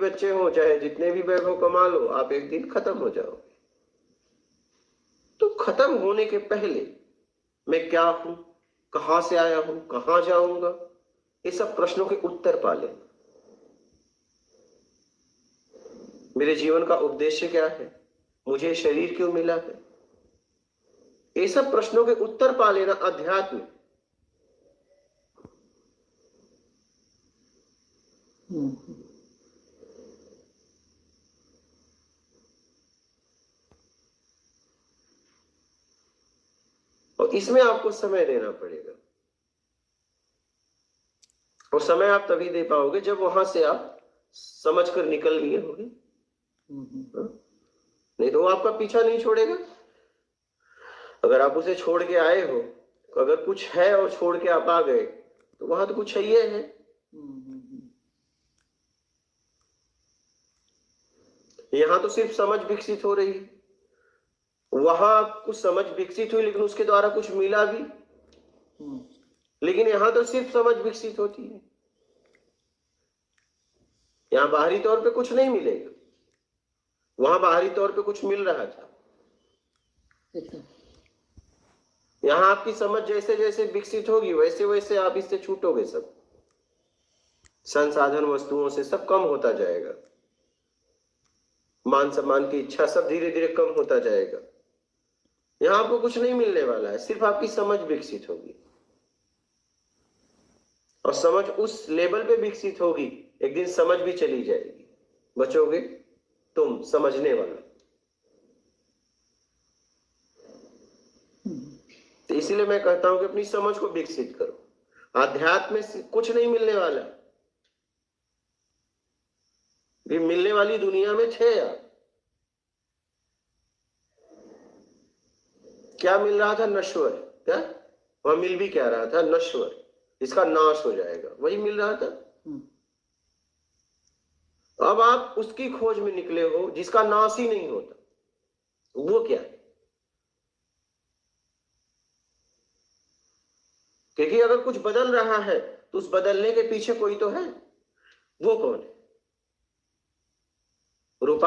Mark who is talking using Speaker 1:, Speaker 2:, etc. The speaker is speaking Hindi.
Speaker 1: बच्चे हो, चाहे जितने भी वैभव कमा लो, आप एक दिन खत्म हो जाओगे। तो खत्म होने के पहले मैं क्या हूं, कहां से आया हूं, कहां जाऊंगा, ये सब प्रश्नों के उत्तर पा लेना। मेरे जीवन का उद्देश्य क्या है, मुझे शरीर क्यों मिला है, ये सब प्रश्नों के उत्तर पा लेना अध्यात्म। और इसमें आपको समय देना पड़ेगा, और समय आप तभी दे पाओगे जब वहां से आप समझ कर निकल लिए होगे। नहीं तो वो आपका पीछा नहीं छोड़ेगा। अगर आप उसे छोड़ के आए हो, तो अगर कुछ है और छोड़ के आप आ गए, तो वहां तो कुछ है है। यहां तो सिर्फ समझ विकसित हो रही है, वहां कुछ समझ विकसित हुई लेकिन उसके द्वारा कुछ मिला भी, लेकिन यहां तो सिर्फ समझ विकसित होती है। यहां बाहरी तौर पे कुछ नहीं मिलेगा, वहां बाहरी तौर पे कुछ मिल रहा था। यहां आपकी समझ जैसे जैसे विकसित होगी वैसे वैसे आप इससे छूटोगे, सब संसाधन वस्तुओं से सब कम होता जाएगा, मान सम्मान की इच्छा सब धीरे धीरे कम होता जाएगा। यहां आपको कुछ नहीं मिलने वाला है, सिर्फ आपकी समझ विकसित होगी, और समझ उस लेवल पे विकसित होगी, एक दिन समझ भी चली जाएगी, बचोगे तुम समझने वाला। तो इसीलिए मैं कहता हूं कि अपनी समझ को विकसित करो। आध्यात्म में कुछ नहीं मिलने वाला, भी मिलने वाली दुनिया में थे आप। क्या मिल रहा था, नश्वर। क्या वहां मिल भी क्या रहा था, नश्वर, इसका नाश हो जाएगा, वही मिल रहा था। अब आप उसकी खोज में निकले हो जिसका नाश ही नहीं होता, वो क्या है? क्योंकि अगर कुछ बदल रहा है तो उस बदलने के पीछे कोई तो है, वो कौन है? रूपा